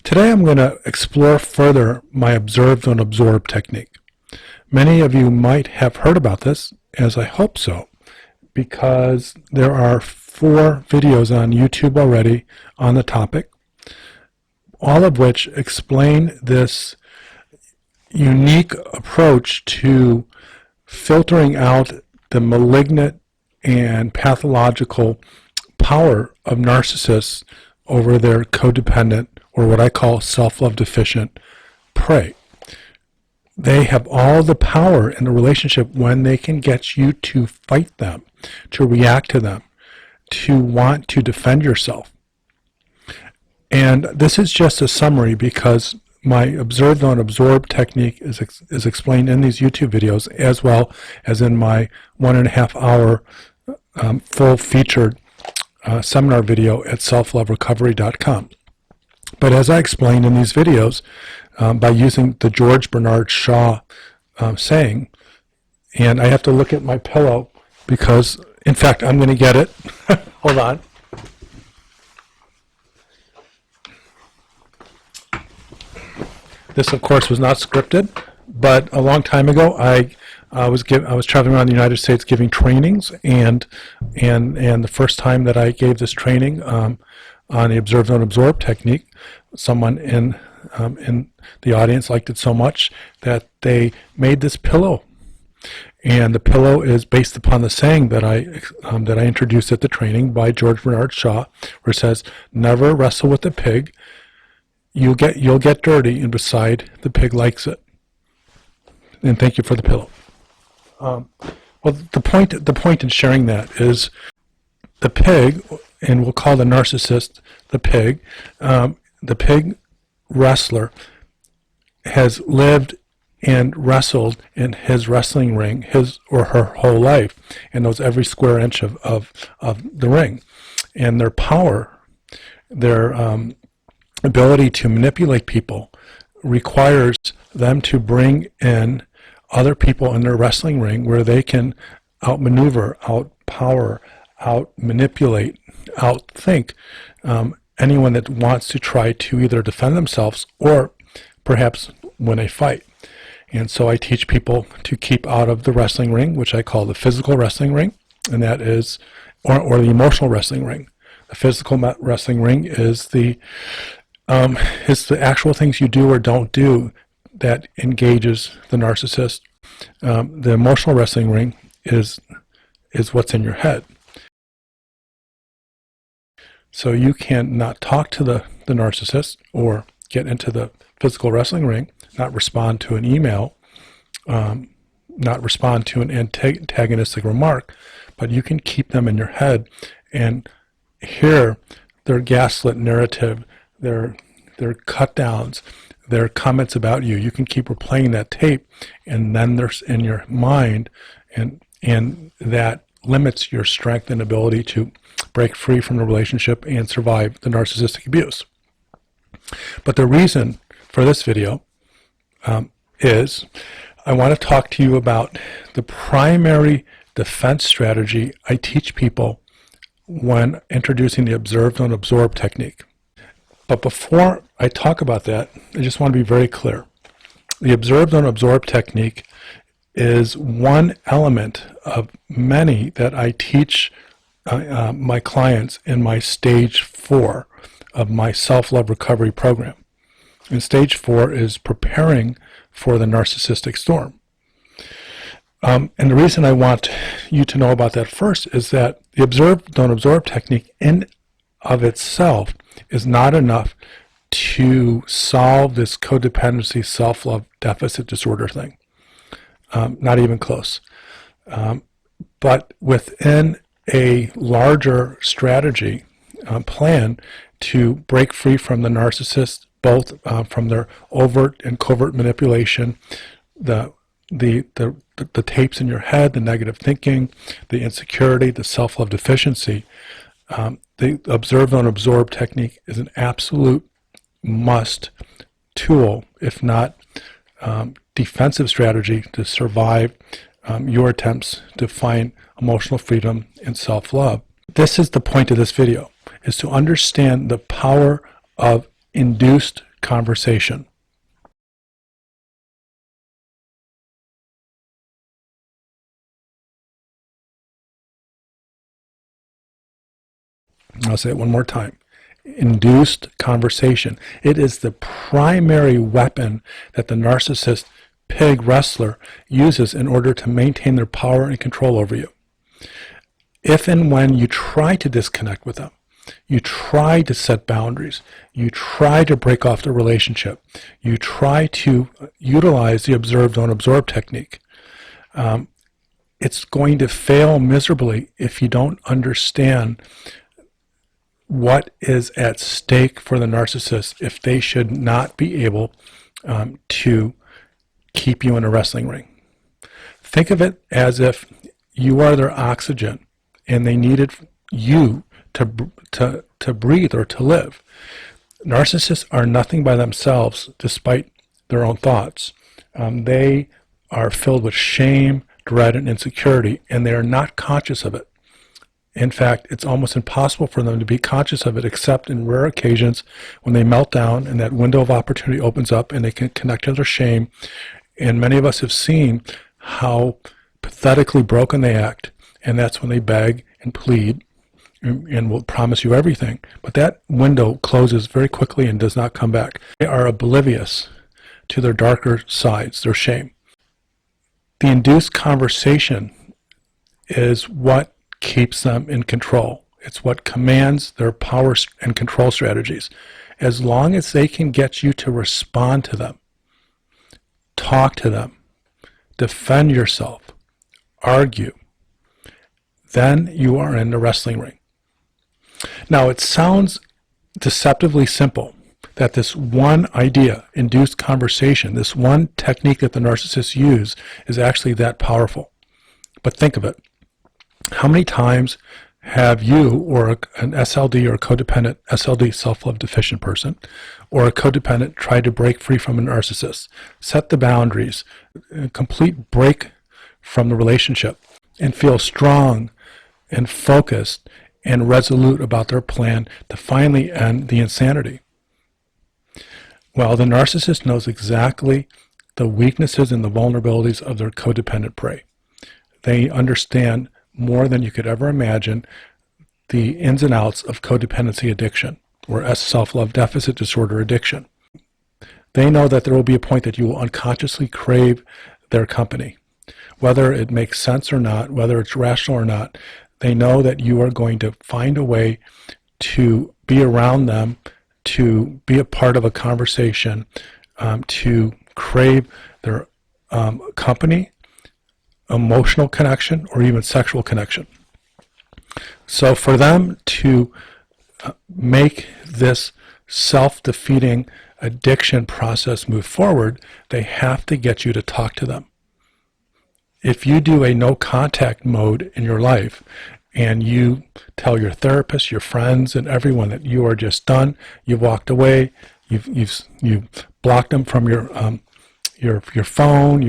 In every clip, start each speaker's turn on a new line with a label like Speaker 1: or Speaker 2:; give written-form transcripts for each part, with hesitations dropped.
Speaker 1: Today I'm going to explore further my observe don't absorb technique. Many of you might have heard about this, as I hope so, because there are 4 videos on YouTube already on the topic, all of which explain this unique approach to filtering out the malignant and pathological power of narcissists over their codependent, or what I call self-love deficient, prey. They have all the power in the relationship when they can get you to fight them, to react to them, to want to defend yourself. And this is just a summary because my observe don't absorb technique is explained in these YouTube videos, as well as in my 1.5 hour full featured seminar video at selfloverecovery.com. But as I explained in these videos, by using the George Bernard Shaw saying, and I have to look at my pillow because, in fact, I'm going to get it. Hold on. This, of course, was not scripted, but a long time ago, I was traveling around the United States giving trainings, and the first time that I gave this training on the observe don't absorb technique, someone in the audience liked it so much that they made this pillow, and the pillow is based upon the saying that I introduced at the training by George Bernard Shaw, where it says, "Never wrestle with a pig. You'll get dirty, and beside the pig likes it." And thank you for the pillow. Well, the point in sharing that is the pig, and we'll call the narcissist the pig wrestler has lived and wrestled in his wrestling ring his or her whole life and knows every square inch of the ring. And their power, their ability to manipulate people requires them to bring in other people in their wrestling ring where they can outmaneuver, outpower, outmanipulate, outthink anyone that wants to try to either defend themselves or perhaps win a fight. And so I teach people to keep out of the wrestling ring, which I call the physical wrestling ring, and that is, or the emotional wrestling ring. The physical wrestling ring is the actual things you do or don't do that engages the narcissist. The emotional wrestling ring is what's in your head. So you can not talk to the narcissist or get into the physical wrestling ring, not respond to an email, not respond to an antagonistic remark, but you can keep them in your head and hear their gaslit narrative, their cut downs, their comments about you. You can keep replaying that tape, and then there's in your mind, and that limits your strength and ability to break free from the relationship and survive the narcissistic abuse. But the reason for this video is I want to talk to you about the primary defense strategy I teach people when introducing the observe don't absorb technique. But before I talk about that, I just want to be very clear. The observe don't absorb technique is one element of many that I teach my clients in my stage 4 of my self-love recovery program. And stage 4 is preparing for the narcissistic storm. And the reason I want you to know about that first is that the observe don't absorb technique in of itself is not enough to solve this codependency self-love deficit disorder thing. Not even close. But within a larger strategy plan to break free from the narcissist, both from their overt and covert manipulation, the tapes in your head, the negative thinking, the insecurity, the self-love deficiency, the observe don't absorb technique is an absolute must tool, if not defensive strategy, to survive your attempts to find emotional freedom and self-love. This is the point of this video, is to understand the power of induced conversation. I'll say it one more time. Induced conversation. It is the primary weapon that the narcissist pig wrestler uses in order to maintain their power and control over you. If and when you try to disconnect with them, you try to set boundaries, you try to break off the relationship, you try to utilize the observe, don't absorb technique, it's going to fail miserably if you don't understand what is at stake for the narcissist if they should not be able to keep you in a wrestling ring. Think of it as if you are their oxygen and they needed you to breathe or to live. Narcissists are nothing by themselves despite their own thoughts. They are filled with shame, dread, and insecurity, and they are not conscious of it. In fact, it's almost impossible for them to be conscious of it except in rare occasions when they melt down and that window of opportunity opens up and they can connect to their shame. And many of us have seen how pathetically broken they act, and that's when they beg and plead and will promise you everything. But that window closes very quickly and does not come back. They are oblivious to their darker sides, their shame. The induced conversation is what keeps them in control. It's what commands their power and control strategies. As long as they can get you to respond to them, talk to them, defend yourself, argue, then you are in the wrestling ring. Now, it sounds deceptively simple that this one idea, induced conversation, this one technique that the narcissists use is actually that powerful. But think of it. How many times have you or an SLD or a codependent, SLD, self-love deficient person, or a codependent tried to break free from a narcissist, set the boundaries, a complete break from the relationship, and feel strong and focused and resolute about their plan to finally end the insanity? Well, the narcissist knows exactly the weaknesses and the vulnerabilities of their codependent prey. They understand more than you could ever imagine the ins and outs of codependency addiction, or self-love deficit disorder addiction. They know that there will be a point that you will unconsciously crave their company. Whether it makes sense or not, whether it's rational or not, they know that you are going to find a way to be around them, to be a part of a conversation, to crave their company, emotional connection, or even sexual connection. So for them to make this self-defeating addiction process move forward, they have to get you to talk to them. If you do a no contact mode in your life and you tell your therapist, your friends, and everyone that you are just done, you've walked away, you've blocked them from your phone,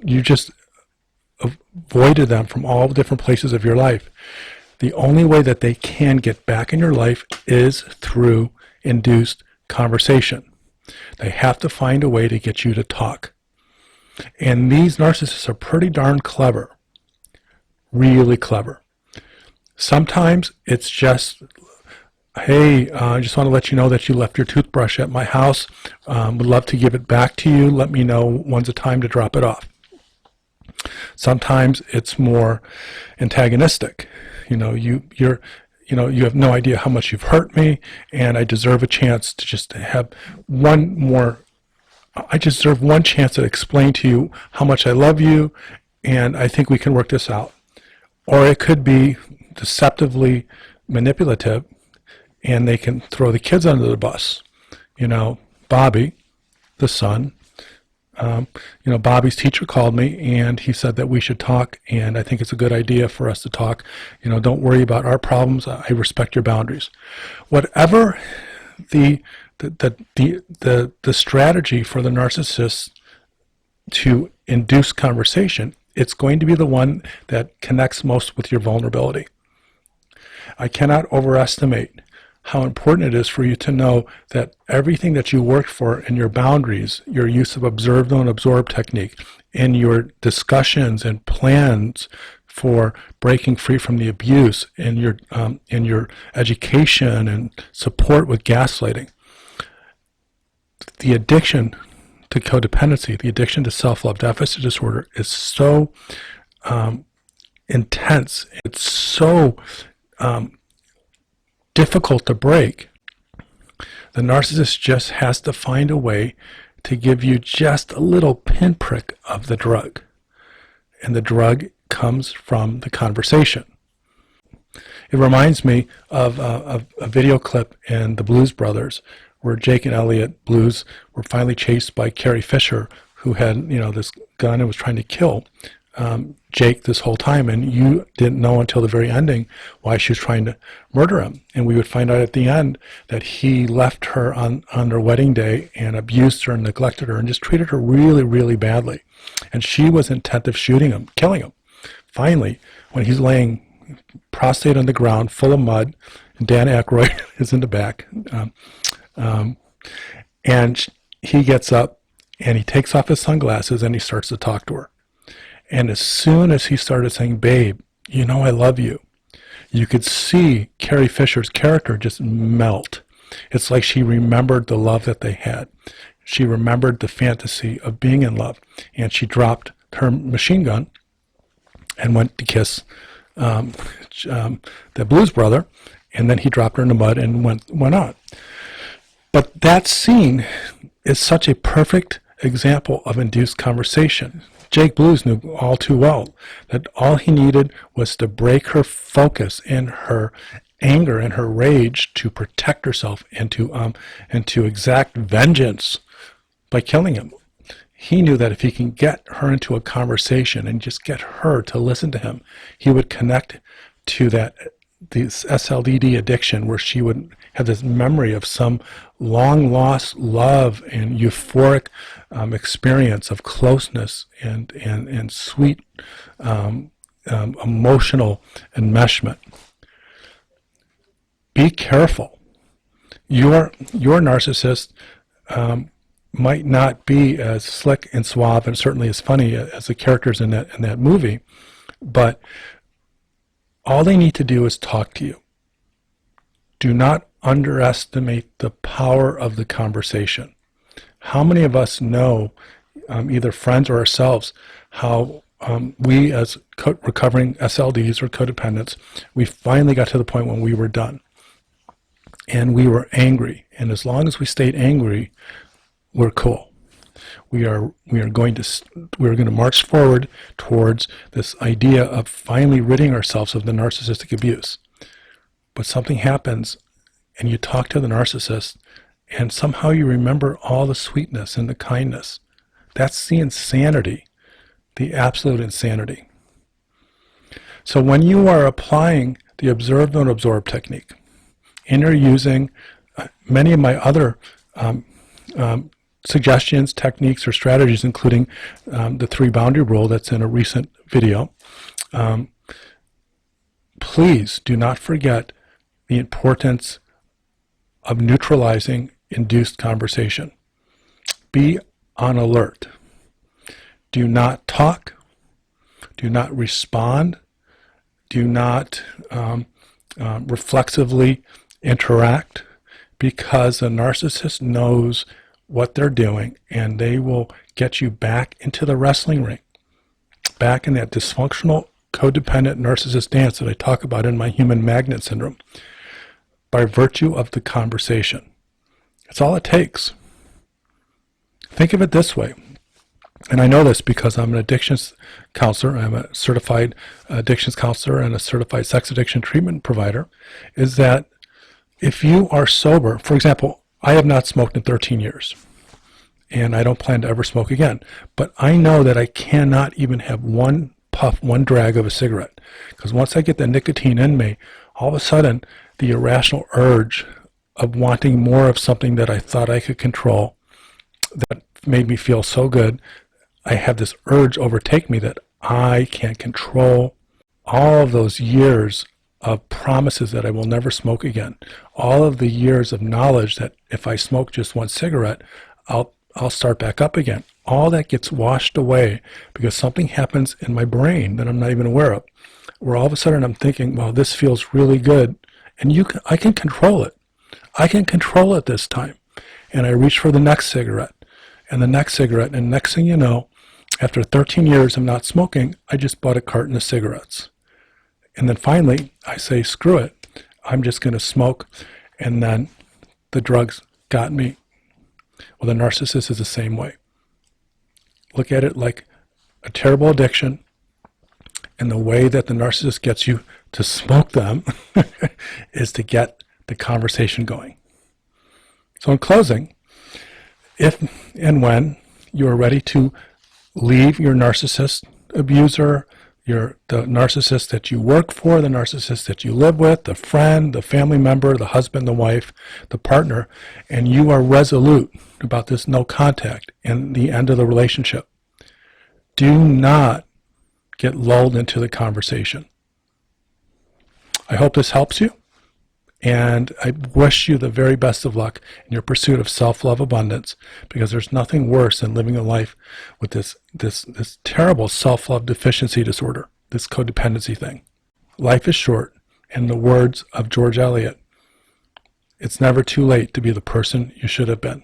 Speaker 1: you just avoided them from all the different places of your life. The only way that they can get back in your life is through induced conversation. They have to find a way to get you to talk. And these narcissists are pretty darn clever, really clever. Sometimes it's just, hey, I just want to let you know that you left your toothbrush at my house. Would love to give it back to you. Let me know when's the time to drop it off. Sometimes it's more antagonistic. You have no idea how much you've hurt me, and I deserve a chance to just have one more. I deserve one chance to explain to you how much I love you, and I think we can work this out. Or it could be deceptively manipulative, and they can throw the kids under the bus. Bobby, the son, Bobby's teacher called me and he said that we should talk, and I think it's a good idea for us to talk. Don't worry about our problems. I respect your boundaries. Whatever the strategy for the narcissist to induce conversation, it's going to be the one that connects most with your vulnerability. I cannot overestimate how important it is for you to know that everything that you worked for in your boundaries, your use of observe, don't absorb technique, in your discussions and plans for breaking free from the abuse, in your education and support with gaslighting, the addiction to codependency, the addiction to self-love deficit disorder is so intense. It's so difficult to break. The narcissist just has to find a way to give you just a little pinprick of the drug. And the drug comes from the conversation. It reminds me of a video clip in the Blues Brothers where Jake and Elliot Blues were finally chased by Carrie Fisher, who had this gun and was trying to kill Jake this whole time, and you didn't know until the very ending why she was trying to murder him. And we would find out at the end that he left her on their wedding day and abused her and neglected her and just treated her really, really badly. And she was intent of shooting him, killing him. Finally, when he's laying prostrate on the ground, full of mud, and Dan Aykroyd is in the back, and he gets up and he takes off his sunglasses and he starts to talk to her. And as soon as he started saying, "Babe, you know I love you," you could see Carrie Fisher's character just melt. It's like she remembered the love that they had. She remembered the fantasy of being in love. And she dropped her machine gun and went to kiss the Blues Brother. And then he dropped her in the mud and went on. But that scene is such a perfect example of induced conversation. Jake Blues knew all too well that all he needed was to break her focus in her anger and her rage to protect herself and to exact vengeance by killing him. He knew that if he can get her into a conversation and just get her to listen to him, he would connect to this SLDD addiction where she would have this memory of some long lost love and euphoric experience of closeness and sweet emotional enmeshment. Be careful. Your narcissist might not be as slick and suave and certainly as funny as the characters in that movie, but all they need to do is talk to you. Do not underestimate the power of the conversation. How many of us know, either friends or ourselves, how we as recovering SLDs or codependents, we finally got to the point when we were done. And we were angry. And as long as we stayed angry, we're cool. We're going to march forward towards this idea of finally ridding ourselves of the narcissistic abuse. But something happens and you talk to the narcissist and somehow you remember all the sweetness and the kindness. That's the insanity, the absolute insanity. So when you are applying the observe, don't absorb technique, and you're using many of my other suggestions, techniques, or strategies, including the 3-boundary rule that's in a recent video, please do not forget the importance of neutralizing induced conversation. Be on alert. Do not talk. Do not respond. Do not reflexively interact, because a narcissist knows what they're doing and they will get you back into the wrestling ring, back in that dysfunctional codependent narcissist dance that I talk about in my human magnet syndrome, by virtue of the conversation. It's all it takes. Think of it this way, and I know this because I'm an addictions counselor, I'm a certified addictions counselor and a certified sex addiction treatment provider, is that if you are sober, for example, I have not smoked in 13 years, and I don't plan to ever smoke again, but I know that I cannot even have one puff, one drag of a cigarette, because once I get the nicotine in me, all of a sudden, the irrational urge of wanting more of something that I thought I could control, that made me feel so good, I have this urge overtake me that I can't control. All of those years of promises that I will never smoke again, all of the years of knowledge that if I smoke just one cigarette, I'll start back up again. All that gets washed away because something happens in my brain that I'm not even aware of, where all of a sudden I'm thinking, well, this feels really good, and I can control it. I can control it this time. And I reach for the next cigarette and the next cigarette, and next thing you know, after 13 years of not smoking, I just bought a carton of cigarettes. And then finally, I say, screw it. I'm just going to smoke. And then the drugs got me. Well, the narcissist is the same way. Look at it like a terrible addiction. And the way that the narcissist gets you to smoke them is to get the conversation going. So in closing, if and when you are ready to leave your narcissist abuser, the narcissist that you work for, the narcissist that you live with, the friend, the family member, the husband, the wife, the partner, and you are resolute about this no contact and the end of the relationship, do not get lulled into the conversation. I hope this helps you, and I wish you the very best of luck in your pursuit of self-love abundance, because there's nothing worse than living a life with this terrible self-love deficiency disorder, this codependency thing. Life is short, in the words of George Eliot, it's never too late to be the person you should have been.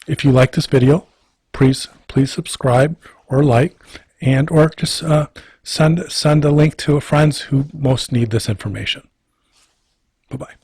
Speaker 1: If you like this video, please subscribe or like, and or just send a link to friends who most need this information. Bye-bye.